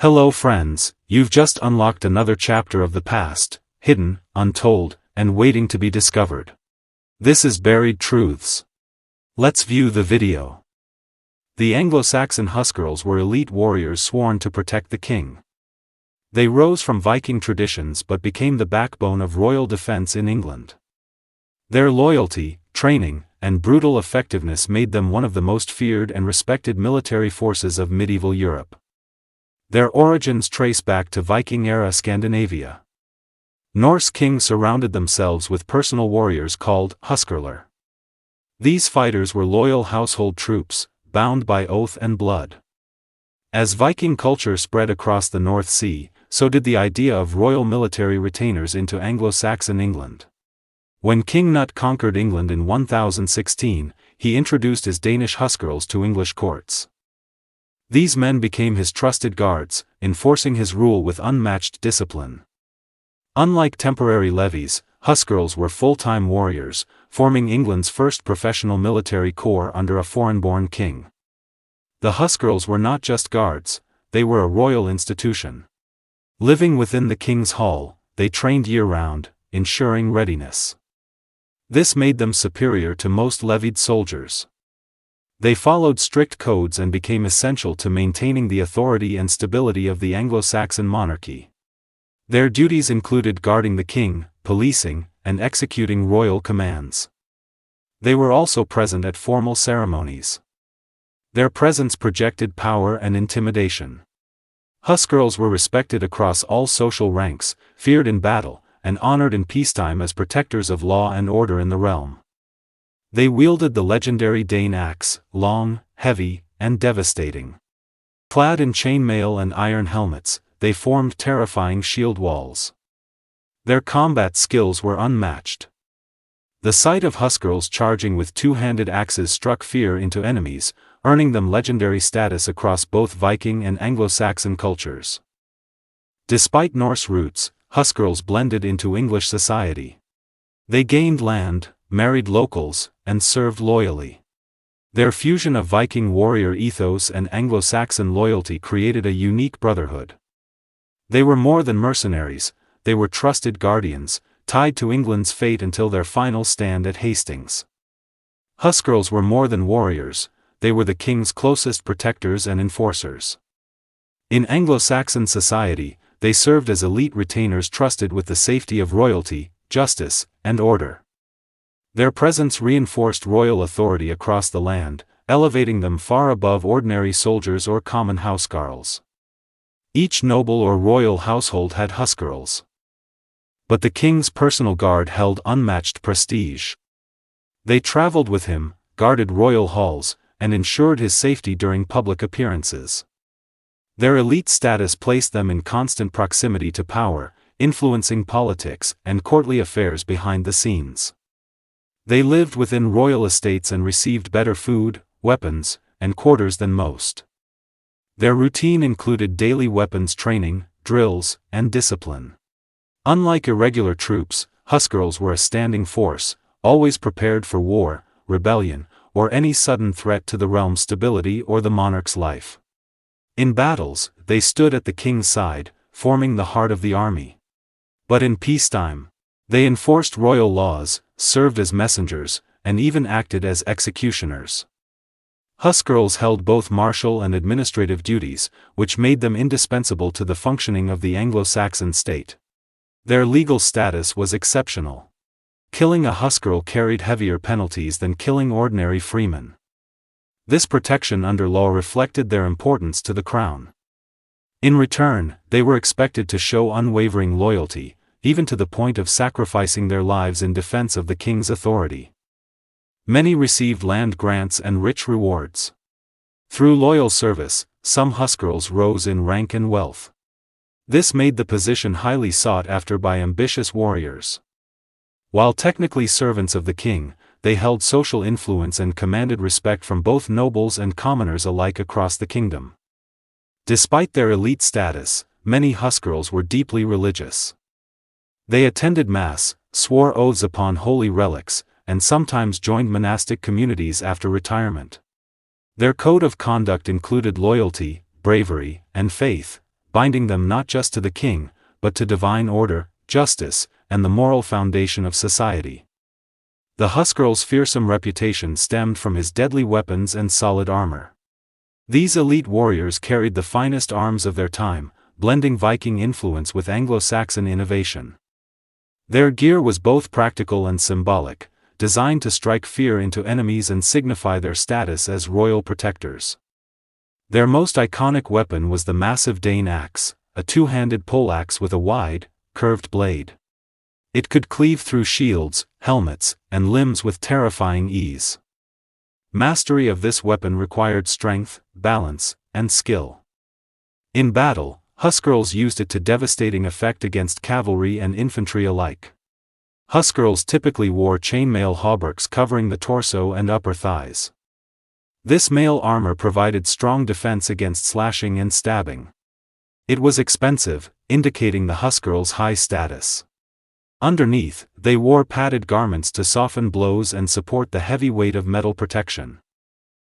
Hello friends, you've just unlocked another chapter of the past, hidden, untold, and waiting to be discovered. This is Buried Truths. Let's view the video. The Anglo-Saxon Huscarls were elite warriors sworn to protect the king. They rose from Viking traditions but became the backbone of royal defense in England. Their loyalty, training, and brutal effectiveness made them one of the most feared and respected military forces of medieval Europe. Their origins trace back to Viking-era Scandinavia. Norse kings surrounded themselves with personal warriors called Huskarlar. These fighters were loyal household troops, bound by oath and blood. As Viking culture spread across the North Sea, so did the idea of royal military retainers into Anglo-Saxon England. When King Nut conquered England in 1016, he introduced his Danish Huscarls to English courts. These men became his trusted guards, enforcing his rule with unmatched discipline. Unlike temporary levies, Huscarls were full-time warriors, forming England's first professional military corps under a foreign-born king. The Huscarls were not just guards, they were a royal institution. Living within the king's hall, they trained year-round, ensuring readiness. This made them superior to most levied soldiers. They followed strict codes and became essential to maintaining the authority and stability of the Anglo-Saxon monarchy. Their duties included guarding the king, policing, and executing royal commands. They were also present at formal ceremonies. Their presence projected power and intimidation. Huscarls were respected across all social ranks, feared in battle, and honored in peacetime as protectors of law and order in the realm. They wielded the legendary Dane axe, long, heavy, and devastating. Clad in chainmail and iron helmets, they formed terrifying shield walls. Their combat skills were unmatched. The sight of Huscarls charging with two-handed axes struck fear into enemies, earning them legendary status across both Viking and Anglo-Saxon cultures. Despite Norse roots, Huscarls blended into English society. They gained land, married locals, and served loyally. Their fusion of Viking warrior ethos and Anglo-Saxon loyalty created a unique brotherhood. They were more than mercenaries, they were trusted guardians, tied to England's fate until their final stand at Hastings. Huscarls were more than warriors, they were the king's closest protectors and enforcers. In Anglo-Saxon society, they served as elite retainers trusted with the safety of royalty, justice, and order. Their presence reinforced royal authority across the land, elevating them far above ordinary soldiers or common housecarls. Each noble or royal household had Huscarls. But the king's personal guard held unmatched prestige. They traveled with him, guarded royal halls, and ensured his safety during public appearances. Their elite status placed them in constant proximity to power, influencing politics and courtly affairs behind the scenes. They lived within royal estates and received better food, weapons, and quarters than most. Their routine included daily weapons training, drills, and discipline. Unlike irregular troops, Huscarls were a standing force, always prepared for war, rebellion, or any sudden threat to the realm's stability or the monarch's life. In battles, they stood at the king's side, forming the heart of the army. But in peacetime, they enforced royal laws, served as messengers, and even acted as executioners. Huscarls held both martial and administrative duties, which made them indispensable to the functioning of the Anglo-Saxon state. Their legal status was exceptional. Killing a Huscarl carried heavier penalties than killing ordinary freemen. This protection under law reflected their importance to the crown. In return, they were expected to show unwavering loyalty, even to the point of sacrificing their lives in defense of the king's authority. Many received land grants and rich rewards. Through loyal service, some Huscarls rose in rank and wealth. This made the position highly sought after by ambitious warriors. While technically servants of the king, they held social influence and commanded respect from both nobles and commoners alike across the kingdom. Despite their elite status, many Huscarls were deeply religious. They attended Mass, swore oaths upon holy relics, and sometimes joined monastic communities after retirement. Their code of conduct included loyalty, bravery, and faith, binding them not just to the king, but to divine order, justice, and the moral foundation of society. The Huscarls' fearsome reputation stemmed from his deadly weapons and solid armor. These elite warriors carried the finest arms of their time, blending Viking influence with Anglo-Saxon innovation. Their gear was both practical and symbolic, designed to strike fear into enemies and signify their status as royal protectors. Their most iconic weapon was the massive Dane axe, a two-handed poleaxe with a wide, curved blade. It could cleave through shields, helmets, and limbs with terrifying ease. Mastery of this weapon required strength, balance, and skill. In battle, Huscarls used it to devastating effect against cavalry and infantry alike. Huscarls typically wore chainmail hauberks covering the torso and upper thighs. This mail armor provided strong defense against slashing and stabbing. It was expensive, indicating the Huscarls' high status. Underneath, they wore padded garments to soften blows and support the heavy weight of metal protection.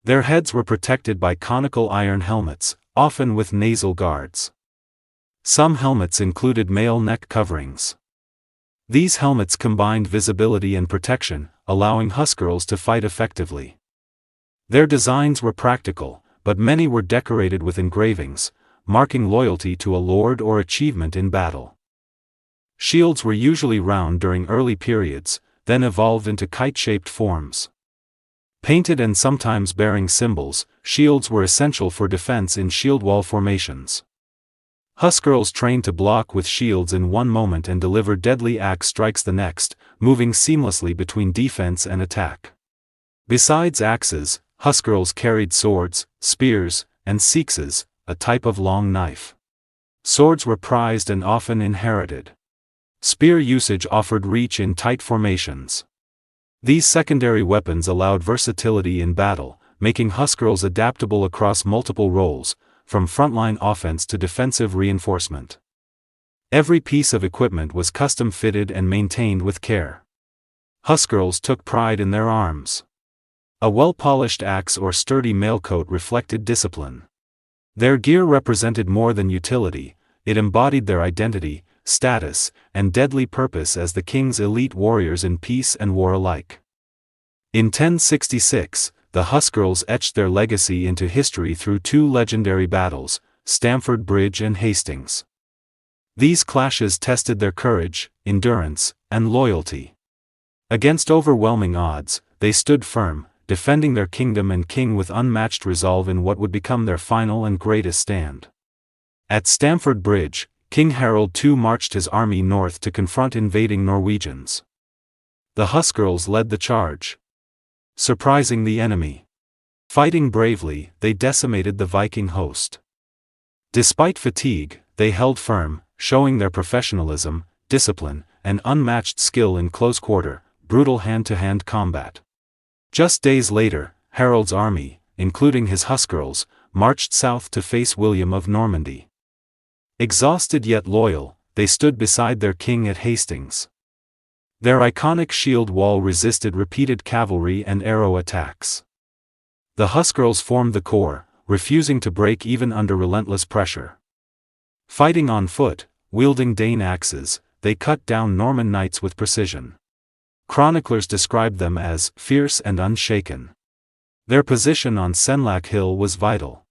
Their heads were protected by conical iron helmets, often with nasal guards. Some helmets included mail neck coverings. These helmets combined visibility and protection, allowing Huscarls to fight effectively. Their designs were practical, but many were decorated with engravings, marking loyalty to a lord or achievement in battle. Shields were usually round during early periods, then evolved into kite-shaped forms. Painted and sometimes bearing symbols, shields were essential for defense in shieldwall formations. Huscarls trained to block with shields in one moment and deliver deadly axe strikes the next, moving seamlessly between defense and attack. Besides axes, Huscarls carried swords, spears, and seakses, a type of long knife. Swords were prized and often inherited. Spear usage offered reach in tight formations. These secondary weapons allowed versatility in battle, making Huscarls adaptable across multiple roles, from frontline offense to defensive reinforcement. Every piece of equipment was custom-fitted and maintained with care. Huscarls took pride in their arms. A well-polished axe or sturdy mailcoat reflected discipline. Their gear represented more than utility, it embodied their identity, status, and deadly purpose as the king's elite warriors in peace and war alike. In 1066, the Huscarls etched their legacy into history through two legendary battles, Stamford Bridge and Hastings. These clashes tested their courage, endurance, and loyalty. Against overwhelming odds, they stood firm, defending their kingdom and king with unmatched resolve in what would become their final and greatest stand. At Stamford Bridge, King Harold II marched his army north to confront invading Norwegians. The Huscarls led the charge. Surprising the enemy. Fighting bravely, they decimated the Viking host. Despite fatigue, they held firm, showing their professionalism, discipline, and unmatched skill in close-quarter, brutal hand-to-hand combat. Just days later, Harold's army, including his Huscarls, marched south to face William of Normandy. Exhausted yet loyal, they stood beside their king at Hastings. Their iconic shield wall resisted repeated cavalry and arrow attacks. The Huscarls formed the core, refusing to break even under relentless pressure. Fighting on foot, wielding Dane axes, they cut down Norman knights with precision. Chroniclers described them as fierce and unshaken. Their position on Senlac Hill was vital.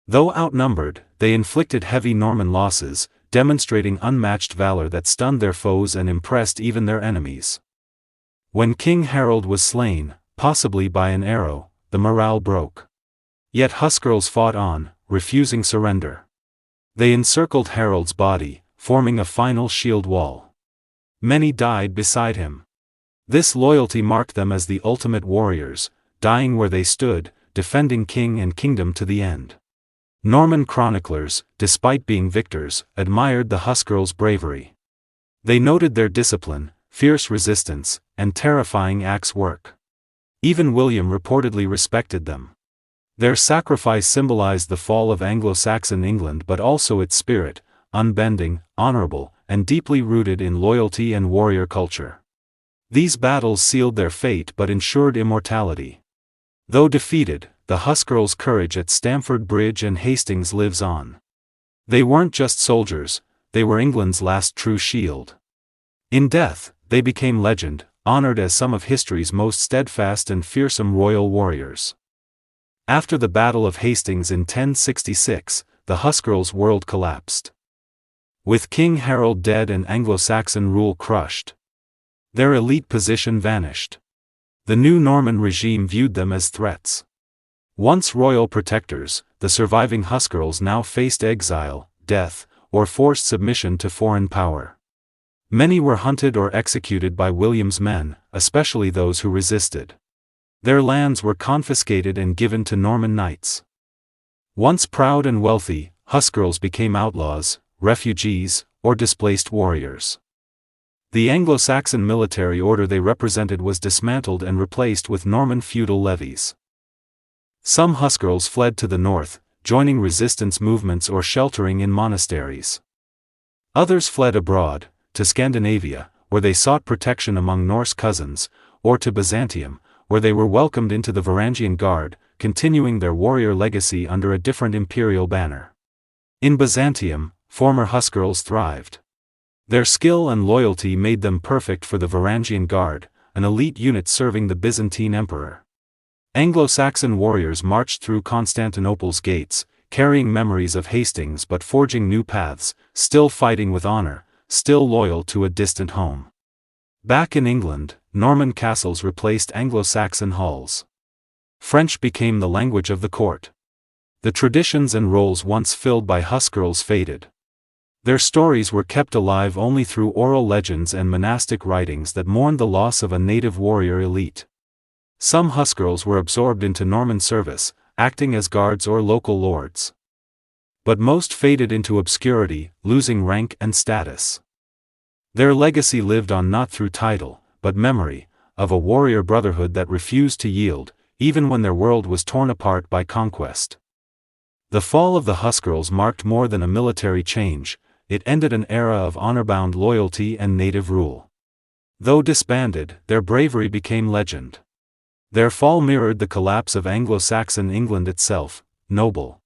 Though outnumbered, they inflicted heavy Norman losses, demonstrating unmatched valor that stunned their foes and impressed even their enemies. When King Harold was slain, possibly by an arrow, the morale broke. Yet Huscarls fought on, refusing surrender. They encircled Harold's body, forming a final shield wall. Many died beside him. This loyalty marked them as the ultimate warriors, dying where they stood, defending king and kingdom to the end. Norman chroniclers, despite being victors, admired the Huscarls' bravery. They noted their discipline, fierce resistance, and terrifying axe work. Even William reportedly respected them. Their sacrifice symbolized the fall of Anglo-Saxon England but also its spirit, unbending, honorable, and deeply rooted in loyalty and warrior culture. These battles sealed their fate but ensured immortality. Though defeated, the Huscarls' courage at Stamford Bridge and Hastings lives on. They weren't just soldiers, they were England's last true shield. In death, they became legend, honored as some of history's most steadfast and fearsome royal warriors. After the Battle of Hastings in 1066, the Huscarls' world collapsed. With King Harold dead and Anglo-Saxon rule crushed, their elite position vanished. The new Norman regime viewed them as threats. Once royal protectors, the surviving Huscarls now faced exile, death, or forced submission to foreign power. Many were hunted or executed by William's men, especially those who resisted. Their lands were confiscated and given to Norman knights. Once proud and wealthy, Huscarls became outlaws, refugees, or displaced warriors. The Anglo-Saxon military order they represented was dismantled and replaced with Norman feudal levies. Some Huscarls fled to the north, joining resistance movements or sheltering in monasteries. Others fled abroad, to Scandinavia, where they sought protection among Norse cousins, or to Byzantium, where they were welcomed into the Varangian Guard, continuing their warrior legacy under a different imperial banner. In Byzantium, former Huscarls thrived. Their skill and loyalty made them perfect for the Varangian Guard, an elite unit serving the Byzantine emperor. Anglo-Saxon warriors marched through Constantinople's gates, carrying memories of Hastings but forging new paths, still fighting with honor, still loyal to a distant home. Back in England, Norman castles replaced Anglo-Saxon halls. French became the language of the court. The traditions and roles once filled by Huscarls faded. Their stories were kept alive only through oral legends and monastic writings that mourned the loss of a native warrior elite. Some Huscarls were absorbed into Norman service, acting as guards or local lords. But most faded into obscurity, losing rank and status. Their legacy lived on not through title, but memory, of a warrior brotherhood that refused to yield, even when their world was torn apart by conquest. The fall of the Huscarls marked more than a military change, it ended an era of honor-bound loyalty and native rule. Though disbanded, their bravery became legend. Their fall mirrored the collapse of Anglo-Saxon England itself, noble,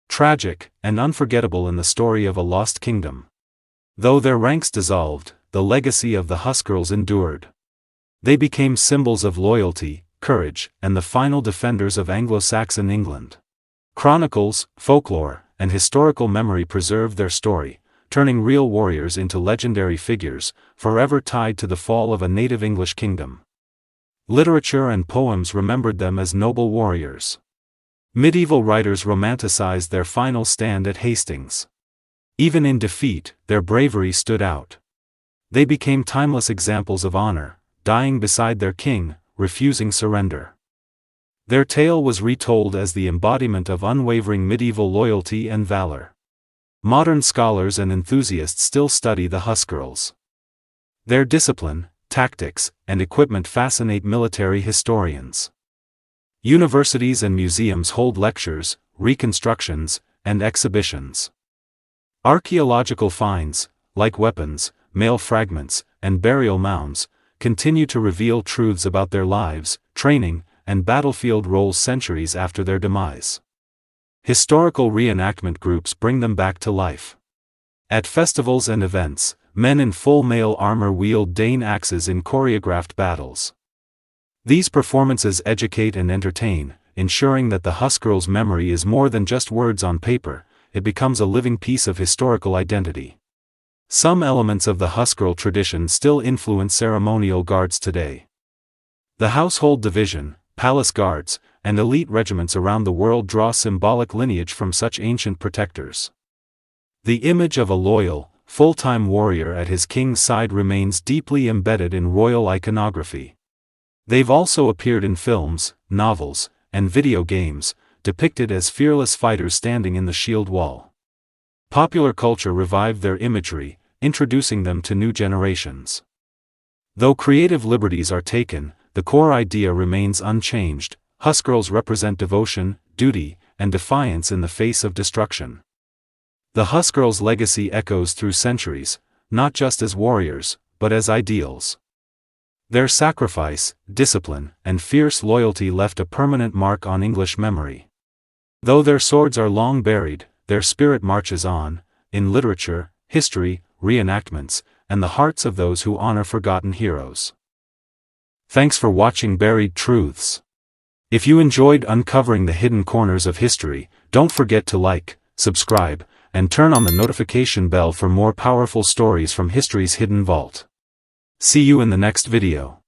tragic, and unforgettable in the story of a lost kingdom. Though their ranks dissolved, the legacy of the Huscarls endured. They became symbols of loyalty, courage, and the final defenders of Anglo-Saxon England. Chronicles, folklore, and historical memory preserved their story, turning real warriors into legendary figures, forever tied to the fall of a native English kingdom. Literature and poems remembered them as noble warriors. Medieval writers romanticized their final stand at Hastings. Even in defeat, their bravery stood out. They became timeless examples of honor, dying beside their king, refusing surrender. Their tale was retold as the embodiment of unwavering medieval loyalty and valor. Modern scholars and enthusiasts still study the Huscarls. Their discipline, tactics, and equipment fascinate military historians. Universities and museums hold lectures, reconstructions, and exhibitions. Archaeological finds, like weapons, mail fragments, and burial mounds, continue to reveal truths about their lives, training, and battlefield roles centuries after their demise. Historical reenactment groups bring them back to life. At festivals and events, men in full mail armor wield Dane axes in choreographed battles. These performances educate and entertain, ensuring that the Huscarls' memory is more than just words on paper, it becomes a living piece of historical identity. Some elements of the Huscarl tradition still influence ceremonial guards today. The household division, palace guards, and elite regiments around the world draw symbolic lineage from such ancient protectors. The image of a loyal, full-time warrior at his king's side remains deeply embedded in royal iconography. They've also appeared in films, novels, and video games, depicted as fearless fighters standing in the Shieldwall. Popular culture revived their imagery, introducing them to new generations. Though creative liberties are taken, the core idea remains unchanged. Huscarls represent devotion, duty, and defiance in the face of destruction. The Huscarls' legacy echoes through centuries, not just as warriors, but as ideals. Their sacrifice, discipline, and fierce loyalty left a permanent mark on English memory. Though their swords are long buried, their spirit marches on, in literature, history, reenactments, and the hearts of those who honor forgotten heroes. Thanks for watching Buried Truths. If you enjoyed uncovering the hidden corners of history, don't forget to like, subscribe, and turn on the notification bell for more powerful stories from history's hidden vault. See you in the next video.